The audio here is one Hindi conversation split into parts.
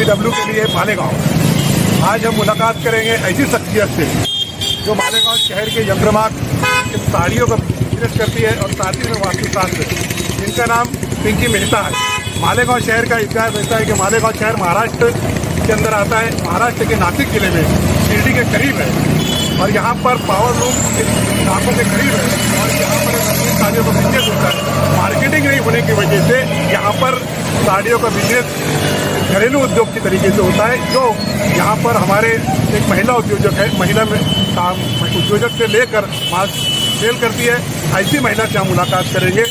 LBW के लिए मालेगांव। आज हम मुलाकात करेंगे ऐसी शख्सियत से जो मालेगांव शहर के यंत्रमाग साड़ियों का बिजनेस करती है और साथ ही में वास्तुशास्त्र, जिनका नाम पिंकी मेहता है। मालेगांव शहर का इतिहास ऐसा है कि मालेगांव शहर महाराष्ट्र के अंदर आता है, महाराष्ट्र के नासिक जिले में शिरडी के करीब है और यहाँ पर पावर लूम नाकों के करीब है और यहाँ पर साड़ियों का बिजनेस होता है। मार्केटिंग नहीं होने की वजह से यहाँ पर साड़ियों का बिजनेस घरेलू उद्योग की तरीके से होता है, जो यहाँ पर हमारे एक महिला उद्योजक है, महिला में काम उद्योजक से लेकर माल सेल करती है, ऐसी महिला से हम मुलाकात करेंगे।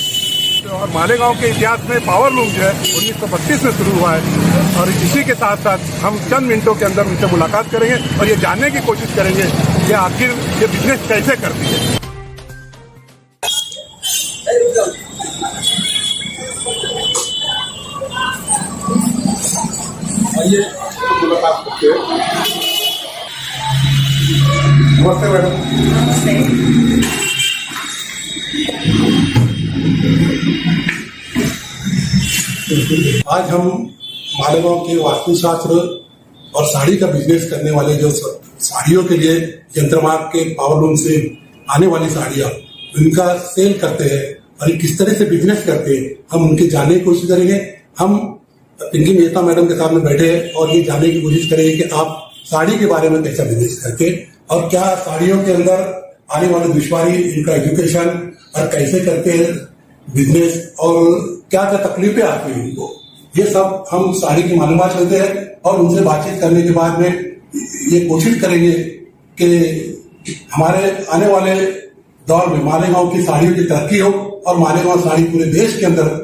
और मालेगांव के इतिहास में पावर लूम जो है 1932 में शुरू हुआ है और इसी के साथ साथ हम चंद मिनटों के अंदर उनसे मुलाकात करेंगे और ये जानने की कोशिश करेंगे कि आखिर ये बिजनेस कैसे करती है। आइए मुलाकात करते हैं। नमस्ते मैडम। नमस्ते। आज हम मालेगांव के वास्तुशास्त्र और साड़ी का बिजनेस करने वाले जो साड़ियों के लिए यंत्रमाग के पावरलूम से आने वाली साड़ियां उनका सेल करते हैं और ये किस तरह से बिजनेस करते हैं हम उनके जानने की कोशिश करेंगे। हम पिंकी मेहता मैडम के सामने बैठे हैं और ये जानने की कोशिश करेंगे कि आप साड़ी के बारे में कैसा बिजनेस करते हैं और क्या साड़ियों के अंदर आने वाली दुश्वारी, इनका एजुकेशन और कैसे करते हैं बिजनेस और क्या क्या तकलीफें आती हैं उनको, ये सब हम साड़ी की मालूमात लेते हैं और उनसे बातचीत करने के बाद में ये कोशिश करेंगे कि हमारे आने वाले दौर में मालेगांव की साड़ियों की तरक्की हो और मालेगांव साड़ी पूरे देश के अंदर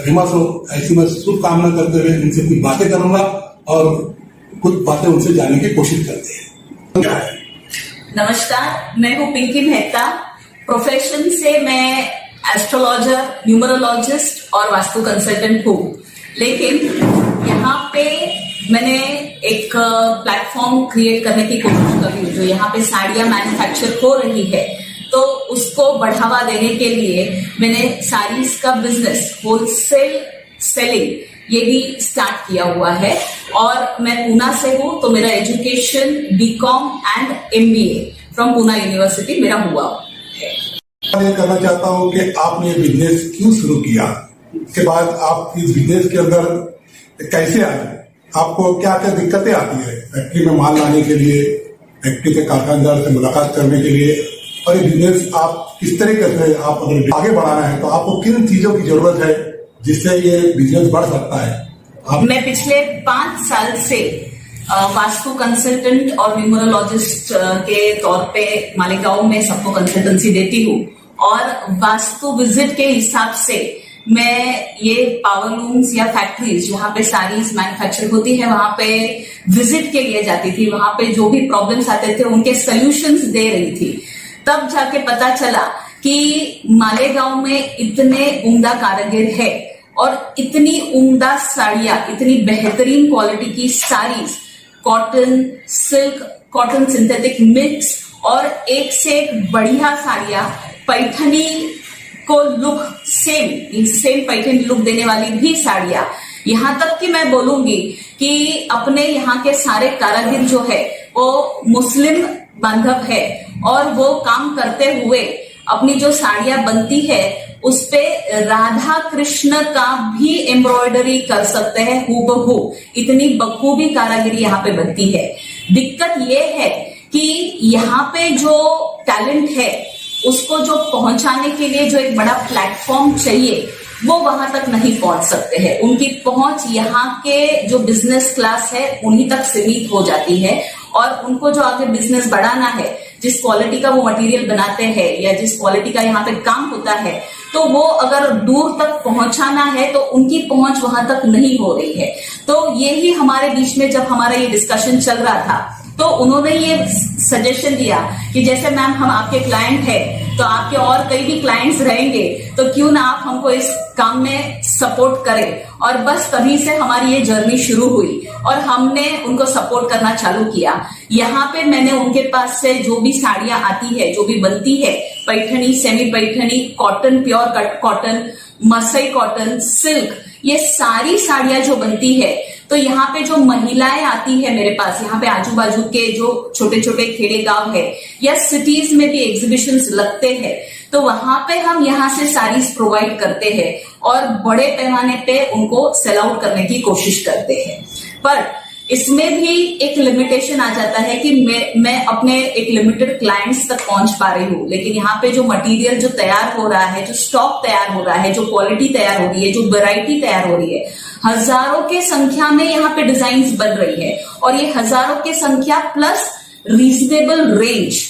फेमस हो। ऐसी मैं शुभकामना करते हुए उनसे कुछ बातें करूंगा और कुछ बातें उनसे जानने की कोशिश करते हैं। नमस्कार, मैं हूँ पिंकी मेहता। प्रोफेशन से मैं एस्ट्रोलॉजर, न्यूमरोलॉजिस्ट और वास्तु कंसल्टेंट हूँ, लेकिन यहाँ पे मैंने एक प्लेटफॉर्म क्रिएट करने की कोशिश कर रही हूँ जो यहाँ पे साड़ियाँ मैन्युफैक्चर हो रही है, तो उसको बढ़ावा देने के लिए मैंने साड़ीज का बिजनेस होलसेल सेलिंग ये भी स्टार्ट किया हुआ है। और मैं पूना से हूँ, तो मेरा education BCom and MBA from Poona university मेरा हुआ है। मैं करना चाहता हूँ कि आपने बिजनेस क्यों शुरू किया, उसके बाद आप इस बिजनेस के अंदर कैसे आए, आपको क्या क्या दिक्कतें आती है फैक्ट्री में माल लाने के लिए, फैक्ट्री के कारखानदार से मुलाकात करने के लिए, और ये बिजनेस आप किस तरीके से आप अगर आगे बढ़ाना है तो आपको किन चीजों की जरूरत है जिससे ये बिजनेस बढ़ सकता है। मैं पिछले 5 साल से वास्तु कंसल्टेंट और न्यूमरोलॉजिस्ट के तौर पे मालेगांव में सबको कंसल्टेंसी देती हूँ और वास्तु विजिट के हिसाब से मैं ये पावर लूम्स या फैक्ट्रीज जहाँ पे साड़ीज मैन्युफैक्चर होती है वहां पे विजिट के लिए जाती थी, वहां पे जो भी प्रॉब्लम्स आते थे उनके सॉल्यूशंस दे रही थी। तब जाके पता चला कि मालेगांव में इतने उम्दा कारीगर है और इतनी उम्दा साड़ियां, इतनी बेहतरीन क्वालिटी की saris, cotton, silk, cotton synthetic mix और एक से एक बढ़िया साड़ियां, पैठनी को लुक सेम पैठनी लुक देने वाली भी साड़ियां, यहां तक कि मैं बोलूंगी कि अपने यहाँ के सारे कारीगर जो है वो मुस्लिम बांधव है और वो काम करते हुए अपनी जो साड़ियां बनती है उस पे राधा कृष्ण का भी एम्ब्रॉयडरी कर सकते हैं हूबहू, इतनी बखूबी कारीगरी यहाँ पे बनती है। दिक्कत ये है कि यहाँ पे जो टैलेंट है उसको जो पहुंचाने के लिए जो एक बड़ा प्लेटफॉर्म चाहिए वो वहां तक नहीं पहुंच सकते हैं। उनकी पहुंच यहाँ के जो बिजनेस क्लास है उन्हीं तक सीमित हो जाती है और उनको जो आगे बिजनेस बढ़ाना है, जिस क्वालिटी का वो मटेरियल बनाते हैं या जिस क्वालिटी का यहाँ पे काम होता है, तो वो अगर दूर तक पहुंचाना है तो उनकी पहुंच वहां तक नहीं हो रही है। तो यही हमारे बीच में जब हमारा ये डिस्कशन चल रहा था तो उन्होंने ये सजेशन दिया कि जैसे मैम हम आपके क्लाइंट है तो आपके और कई भी क्लाइंट्स रहेंगे, तो क्यों ना आप हमको इस काम में सपोर्ट करें। और बस तभी से हमारी ये जर्नी शुरू हुई और हमने उनको सपोर्ट करना चालू किया। यहाँ पे मैंने उनके पास से जो भी साड़ियां आती है, जो भी बनती है, Paithani, semi Paithani, cotton, pure cotton, मसई कॉटन, सिल्क, ये सारी साड़ियां जो बनती है तो यहाँ पे जो महिलाएं आती है मेरे पास, यहाँ पे आजू बाजू के जो छोटे छोटे खेड़े गांव है या सिटीज में भी एग्जीबिशंस लगते हैं, तो वहां पे हम यहाँ से साड़ीज प्रोवाइड करते हैं और बड़े पैमाने पे उनको सेल आउट करने की कोशिश करते हैं। पर इसमें भी एक लिमिटेशन आ जाता है कि मैं अपने एक लिमिटेड क्लाइंट्स तक पहुंच पा रही हूँ, लेकिन यहाँ पे जो मटेरियल जो तैयार हो रहा है, जो स्टॉक तैयार हो रहा है, जो क्वालिटी तैयार हो रही है, जो वैरायटी तैयार हो रही है, हजारों के संख्या में यहाँ पे डिजाइन्स बन रही है और ये हजारों की संख्या plus reasonable range.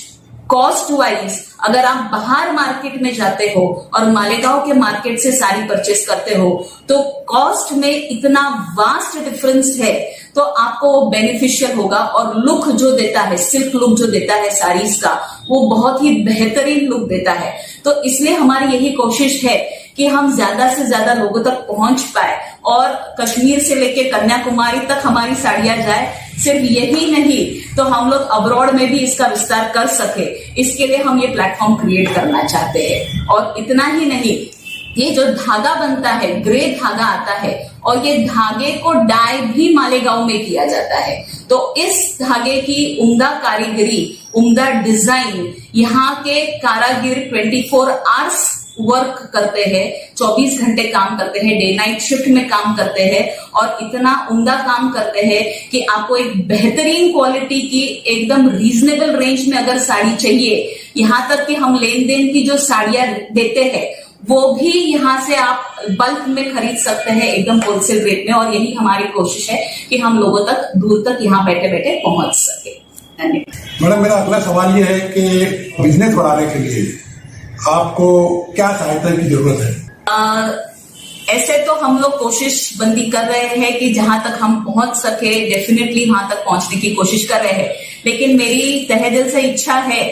Cost wise अगर आप बाहर मार्केट में जाते हो और मालेगांव के मार्केट से साड़ी परचेस करते हो तो कॉस्ट में इतना वास्ट डिफरेंस है, तो आपको वो बेनिफिशियल होगा। और लुक जो देता है, सिल्क लुक जो देता है साड़ीज का, वो बहुत ही बेहतरीन लुक देता है। तो इसलिए हमारी यही कोशिश है कि हम ज्यादा से ज्यादा लोगों तक पहुंच पाए और कश्मीर से लेके कन्याकुमारी तक हमारी साड़ियां जाए। सिर्फ यही नहीं तो हम लोग अब्रॉड में भी इसका विस्तार कर सके, इसके लिए हम ये प्लेटफॉर्म क्रिएट करना चाहते हैं। और इतना ही नहीं, ये जो धागा बनता है, ग्रे धागा आता है और ये धागे को डाई भी मालेगांव में किया जाता है। तो इस धागे की उम्दा कारीगरी, उम्दा डिजाइन, यहाँ के कारागिर 24 आवर्स वर्क करते हैं, 24 घंटे काम करते हैं, डे नाइट शिफ्ट में काम करते हैं और इतना उम्दा काम करते हैं कि आपको एक बेहतरीन क्वालिटी की एकदम रीजनेबल रेंज में अगर साड़ी चाहिए, यहाँ तक कि हम लेन देन की जो साड़ियां देते हैं वो भी यहाँ से आप बल्क में खरीद सकते हैं एकदम होलसेल रेट में। और यही हमारी कोशिश है कि हम लोगों तक, दूर तक यहाँ बैठे बैठे पहुंच सके। धन्यवाद। मैडम, मेरा अगला सवाल ये है कि बिजनेस बढ़ाने के लिए आपको क्या सहायता की जरूरत है? ऐसे तो हम लोग कोशिश बंदी कर रहे हैं कि जहां तक हम पहुंच सके डेफिनेटली वहां तक पहुंचने की कोशिश कर रहे हैं, लेकिन मेरी तहे दिल से इच्छा है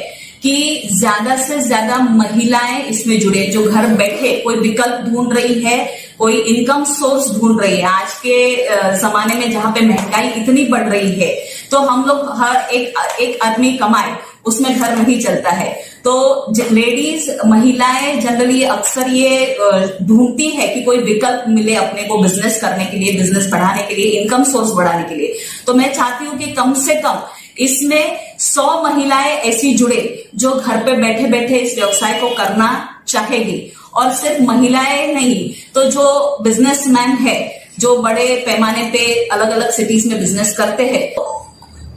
कि ज्यादा से ज्यादा महिलाएं इसमें जुड़े, जो घर बैठे कोई विकल्प ढूंढ रही है, कोई इनकम सोर्स ढूंढ रही है। आज के जमाने में जहां पे महंगाई इतनी बढ़ रही है तो हम लोग हर एक आदमी कमाए उसमें घर नहीं चलता है। तो लेडीज, महिलाएं जनरली अक्सर ये ढूंढती है कि कोई विकल्प मिले अपने को बिजनेस करने के लिए, बिजनेस बढ़ाने के लिए, इनकम सोर्स बढ़ाने के लिए। तो मैं चाहती हूँ कि कम से कम इसमें 100 महिलाएं ऐसी जुड़े जो घर पे बैठे बैठे इस व्यवसाय को करना चाहेगी। और सिर्फ महिलाएं नहीं तो जो बिजनेसमैन है, जो बड़े पैमाने पे अलग अलग सिटीज में बिजनेस करते हैं,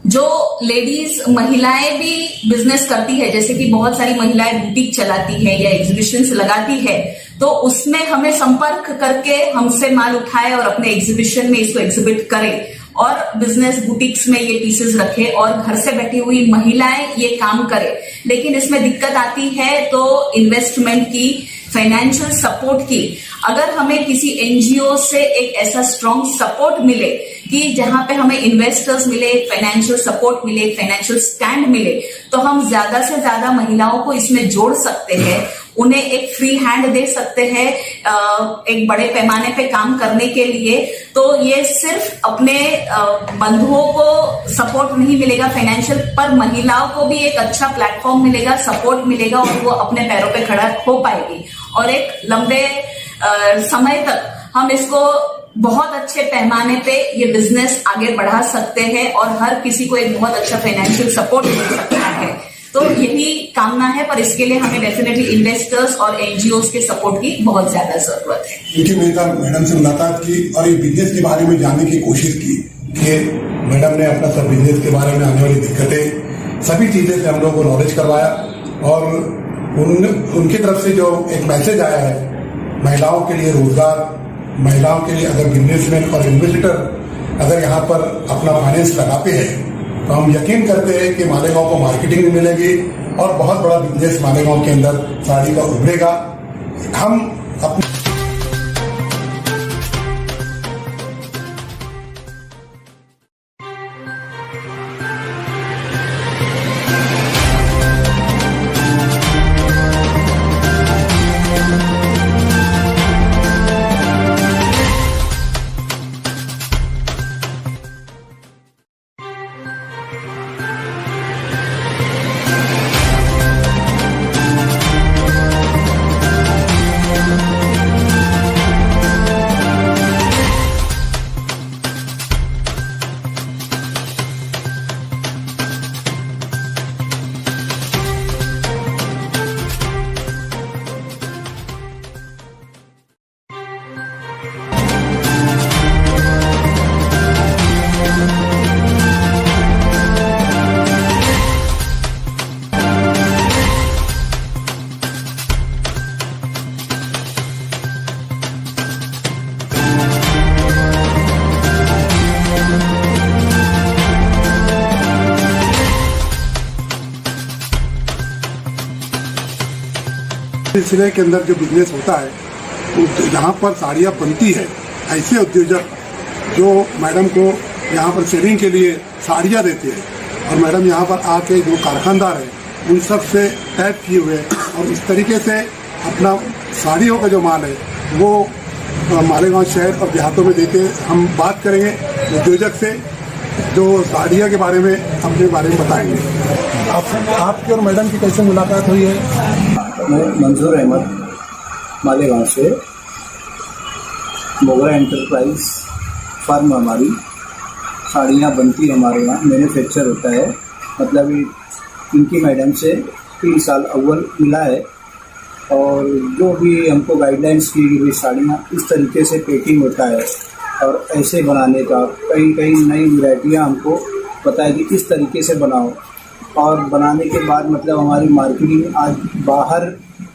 जो लेडीज महिलाएं भी बिजनेस करती है, जैसे कि बहुत सारी महिलाएं बुटीक चलाती है या एग्जीबिशंस लगाती है, तो उसमें हमें संपर्क करके हमसे माल उठाए और अपने एग्जीबिशन में इसको एग्जिबिट करे और बिजनेस बुटीक्स में ये पीसेस रखे और घर से बैठी हुई महिलाएं ये काम करे। लेकिन इसमें दिक्कत आती है तो इन्वेस्टमेंट की, फाइनेंशियल सपोर्ट की। अगर हमें किसी एनजीओ से एक ऐसा स्ट्रॉन्ग सपोर्ट मिले कि जहां पे हमें इन्वेस्टर्स मिले, फाइनेंशियल सपोर्ट मिले, फाइनेंशियल स्टैंड मिले, तो हम ज्यादा से ज्यादा महिलाओं को इसमें जोड़ सकते हैं, उन्हें एक फ्री हैंड दे सकते हैं एक बड़े पैमाने पे काम करने के लिए। तो ये सिर्फ अपने बंधुओं को सपोर्ट नहीं मिलेगा फाइनेंशियल, पर महिलाओं को भी एक अच्छा प्लेटफॉर्म मिलेगा, सपोर्ट मिलेगा और वो अपने पैरों पे खड़ा हो पाएगी। और एक लंबे समय तक हम इसको बहुत अच्छे पैमाने पे ये बिजनेस आगे बढ़ा सकते हैं और हर किसी को एक बहुत अच्छा फाइनेंशियल सपोर्ट मिल सकता है। तो यही कामना है, पर इसके लिए हमें डेफिनेटली इन्वेस्टर्स और एनजीओज के सपोर्ट की बहुत ज्यादा जरूरत है। क्योंकि मैंने मैडम से मुलाकात की और ये बिजनेस के बारे में जानने की कोशिश की कि मैडम ने अपना सब बिजनेस के बारे में आने वाली दिक्कतें, सभी चीजें से हम लोग को नॉलेज करवाया और उनकी तरफ से जो एक मैसेज आया है महिलाओं के लिए रोजगार, महिलाओं के लिए अगर बिजनेसमैन और इन्वेस्टर अगर यहाँ पर अपना फाइनेंस लगाते हैं तो हम यकीन करते हैं कि मालेगांव को मार्केटिंग भी मिलेगी और बहुत बड़ा बिजनेस मालेगांव के अंदर साड़ी का उभरेगा। हम अपने सिलसिले के अंदर जो बिजनेस होता है, तो जहाँ पर साड़ियाँ बनती है, ऐसे उद्योजक जो मैडम को यहाँ पर सेलिंग के लिए साड़ियाँ देते हैं, और मैडम यहाँ पर आके जो कारखानदार है उन सब से टैप किए हुए और इस तरीके से अपना साड़ियों का जो माल है वो मालेगांव शहर और देहातों में देते हैं। हम बात करेंगे उद्योजक से जो साड़ियों के बारे में अपने बारे में बताएंगे। आपकी और मैडम की कैसे मुलाकात हुई है? मैं मंजूर अहमद मालेगांव से, मोगरा एंटरप्राइज फार्म हमारी, साड़ियाँ बनती हमारे यहाँ, मैन्युफैक्चर होता है। मतलब इनकी मैडम से 3 साल अव्वल मिला है और जो भी हमको गाइडलाइंस की गई साड़ियाँ इस तरीके से पैकिंग होता है और ऐसे बनाने का कई नई वैरायटियाँ हमको बताया कि इस तरीके से बनाओ। और बनाने के बाद मतलब हमारी मार्केटिंग आज बाहर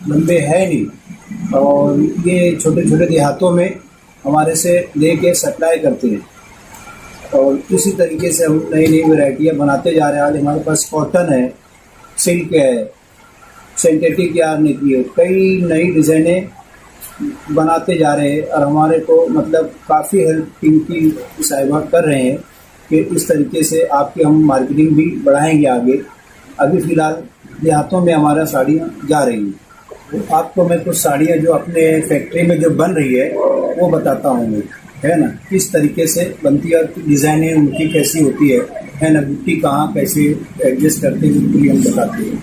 लंबे है नहीं, और ये छोटे छोटे देहातों में हमारे से लेके सप्लाई करते हैं और इसी तरीके से हम नई वैरायटियाँ बनाते जा रहे हैं। आज हमारे पास कॉटन है, सिल्क है, सिंथेटिक यार्न की है, कई नई डिज़ाइनें बनाते जा रहे हैं और हमारे को मतलब काफ़ी हेल्प इनकी साहिबा कर रहे हैं कि इस तरीके से आपकी हम मार्केटिंग भी बढ़ाएंगे आगे। अभी फ़िलहाल देहातों में हमारा साड़ियाँ जा रही हैं। तो आपको मैं कुछ साड़ियाँ जो अपने फैक्ट्री में जो बन रही है वो बताता हूँ, है ना, किस तरीके से बनती है और डिज़ाइनें उनकी कैसी होती है ना, बुट्टी कहाँ कैसे एडजस्ट करते हैं उसके लिए हम बताते हैं।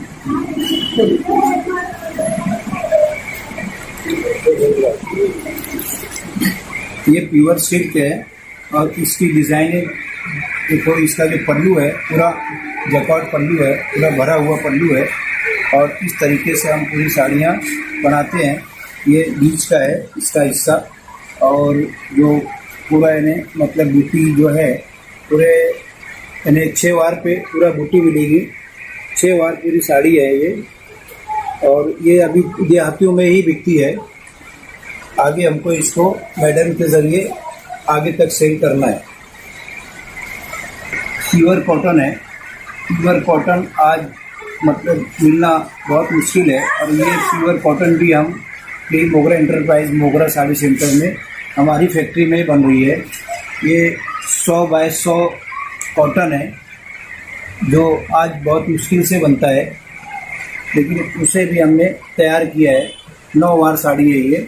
ये प्योर सिल्क है और इसकी डिज़ाइनें देखो, इसका जो पल्लू है पूरा जकॉर्ड पल्लू है, पूरा भरा हुआ पल्लू है और इस तरीके से हम पूरी साड़ियाँ बनाते हैं। ये बीच का है इसका हिस्सा और जो पूरा इन्हें मतलब बूटी जो है पूरे इन्हें 6 वार पे पूरा बूटी मिलेगी। 6 वार पूरी साड़ी है ये और ये अभी देहातियों में ही बिकती है। आगे हमको इसको मैडम के ज़रिए आगे तक सेल करना है। प्योर कॉटन है, प्योर कॉटन आज मतलब मिलना बहुत मुश्किल है और ये प्योर कॉटन भी हम यही मोगरा एंटरप्राइज मोगरा साड़ी सेंटर में हमारी फैक्ट्री में बन रही है। ये 100 बाय 100 कॉटन है जो आज बहुत मुश्किल से बनता है, लेकिन उसे भी हमने तैयार किया है। 9 वार साड़ी है ये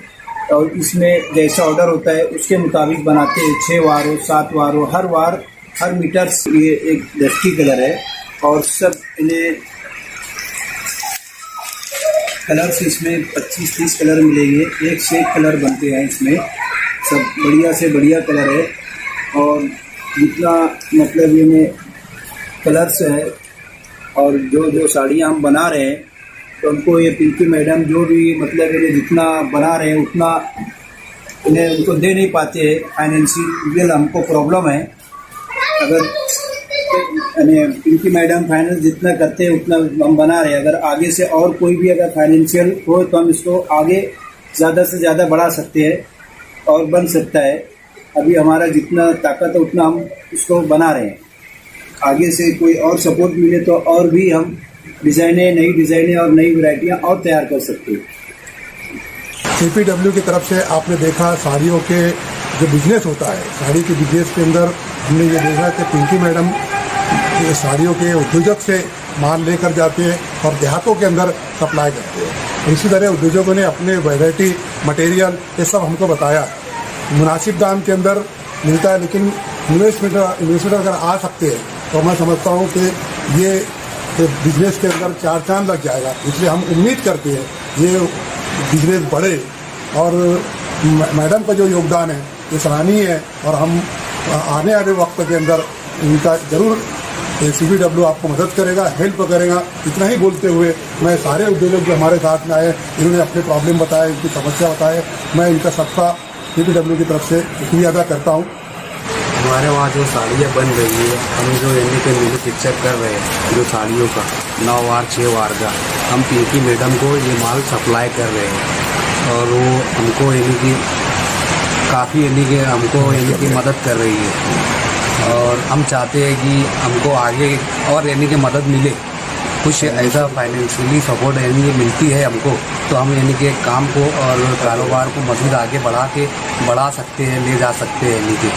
और इसमें जैसा ऑर्डर होता है उसके मुताबिक बनाते हैं। 6 वार हो, 7 वार हो, हर वार हर मीटर। ये एक डस्टी कलर है और सब इन्हें कलर्स इसमें 25-30 कलर मिलेंगे। एक से एक कलर बनते हैं इसमें, सब बढ़िया से बढ़िया कलर है और जितना मतलब इन्हें कलर्स है और जो साड़ियाँ हम बना रहे हैं तो हमको ये पिंकी मैडम जो भी मतलब इन्हें जितना बना रहे हैं उतना इन्हें उनको दे नहीं पाते हैं। फाइनेंशियल हमको प्रॉब्लम है। अगर पिंकी मैडम फाइनेंस जितना करते हैं उतना हम बना रहे हैं। अगर आगे से और कोई भी अगर फाइनेंशियल हो तो हम इसको आगे ज़्यादा से ज़्यादा बढ़ा सकते हैं और बन सकता है। अभी हमारा जितना ताकत है उतना हम इसको बना रहे हैं। आगे से कोई और सपोर्ट मिले तो और भी हम डिज़ाइनें, नई डिज़ाइनें और नई वैरायटियाँ और तैयार कर सकते हैं। CPW की तरफ से आपने देखा साड़ियों के जो बिजनेस होता है, साड़ी के बिजनेस के अंदर हमने ये देखा कि पिंकी मैडम ये साड़ियों के उद्योजक से माल लेकर जाते हैं और देहातों के अंदर सप्लाई करते हैं। इसी तरह उद्योजकों ने अपने वैरायटी मटेरियल ये सब हमको बताया, मुनासिब दाम के अंदर मिलता है। लेकिन इन्वेस्टर अगर आ सकते हैं तो मैं समझता हूँ कि ये बिजनेस के अंदर 4 चांद लग जाएगा। इसलिए हम उम्मीद करते हैं ये बिजनेस बढ़े और मैडम का जो योगदान है ये सराहनीय है और हम आने वाले वक्त के अंदर इनका ज़रूर CPW आपको मदद करेगा, हेल्प करेगा। इतना ही बोलते हुए मैं सारे उद्योजक जो हमारे साथ में आए, इन्होंने अपने प्रॉब्लम बताए, इनकी समस्या बताए, मैं इनका सबका CPW की तरफ से शुक्रिया अदा करता हूँ। हमारे वहाँ जो साड़ियाँ बन रही है, हम जो यानी कि मैन्युफैक्चर कर रहे हैं जो साड़ियों का 9 वार 6 वार का, हम पिंकी मैडम को ये माल सप्लाई कर रहे हैं और वो हमको यानी कि काफ़ी यानी कि हमको यानी कि मदद कर रही है और हम चाहते हैं कि हमको आगे और यानी कि मदद मिले कुछ ऐसा फाइनेंशियली सपोर्ट यानी कि मिलती है हमको, तो हम यानी कि काम को और कारोबार को मज़ीद आगे बढ़ा सकते हैं, ले जा सकते हैं यानी कि।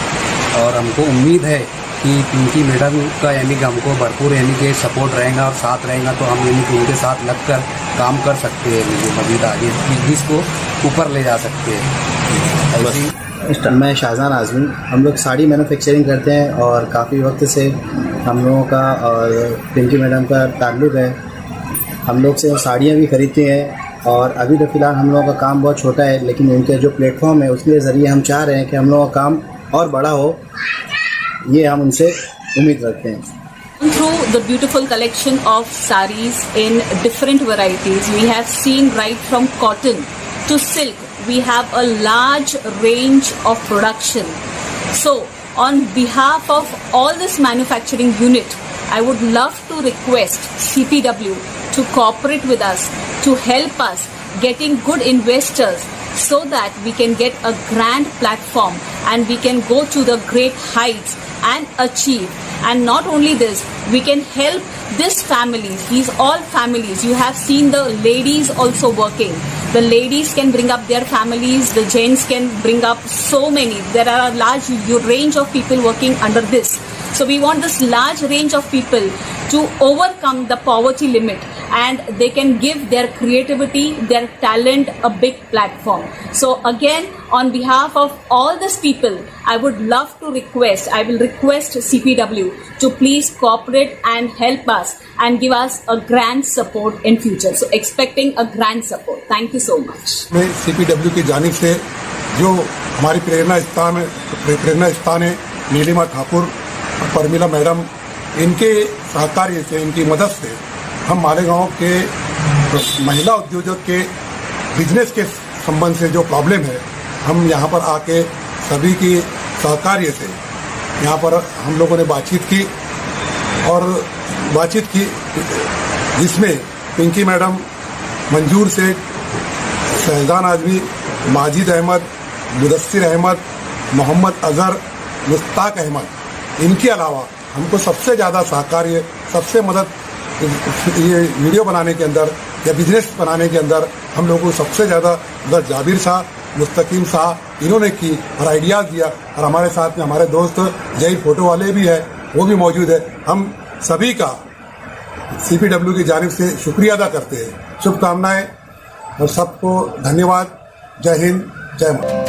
और हमको उम्मीद है कि पिंकी मैडम का यानी कि हमको भरपूर यानी कि सपोर्ट रहेगा और साथ रहेगा, तो हम यानी कि उनके साथ लगकर काम कर सकते हैं, यानी कि मज़ीद आगे बिजनेस को ऊपर ले जा सकते हैं। ऐसी मैं शाहजहान आज़मी, हम लोग साड़ी मैन्युफैक्चरिंग करते हैं और काफ़ी वक्त से हम लोगों का और पिंकी मैडम का ताल्लुक़ है। हम लोग से साड़ियाँ भी खरीदते हैं और अभी तो फ़िलहाल हम लोगों का काम बहुत छोटा है, लेकिन उनके जो प्लेटफॉर्म है उसके ज़रिए हम चाह रहे हैं कि हम लोगों का काम और बड़ा हो, ये हम उनसे उम्मीद रखते हैं। Through the beautiful collection of sarees in different varieties, we have seen right from cotton to silk. We have a large range of production. So, on behalf of all this manufacturing unit, I would love to request CPW to cooperate with us, to help us getting good investors, so that we can get a grand platform and we can go to the great heights and achieve. And not only this, we can help these families, these all families. You have seen the ladies also working. The ladies can bring up their families, the gents can bring up so many. There are a large range of people working under this. So we want this large range of people to overcome the poverty limit, and they can give their creativity, their talent a big platform. So again, on behalf of all these people, I would love to request, I will request CPW to please cooperate and help us and give us a grand support in future. So expecting a grand support. Thank you so much. में CPW की जानिब से जो हमारी प्रेरणा स्थान है नीलिमा ठाकुर, परमिला मैडम, इनके सहकार्य से, इनकी मदद से हम मालेगांव के महिला उद्योजक के बिजनेस के संबंध से जो प्रॉब्लम है, हम यहाँ पर आके सभी की सहकार्य से यहाँ पर हम लोगों ने बातचीत की जिसमें पिंकी मैडम, मंजूर शेख, शहजान आज़मी, माजिद अहमद, मुदस्सिर अहमद, मोहम्मद अजहर, मुश्ताक अहमद, इनके अलावा हमको सबसे ज़्यादा सहकार्य, सबसे मदद ये वीडियो बनाने के अंदर या बिजनेस बनाने के अंदर हम लोगों को सबसे ज़्यादा उधर जाबिर शाह, मुस्तकीम शाह, इन्होंने की और आइडियाज़ दिया। और हमारे साथ में हमारे दोस्त जय फोटो वाले भी है, वो भी मौजूद है। हम सभी का CPW की जानिब से शुक्रिया अदा करते हैं। शुभकामनाएं और सबको धन्यवाद। जय हिंद, जय माता।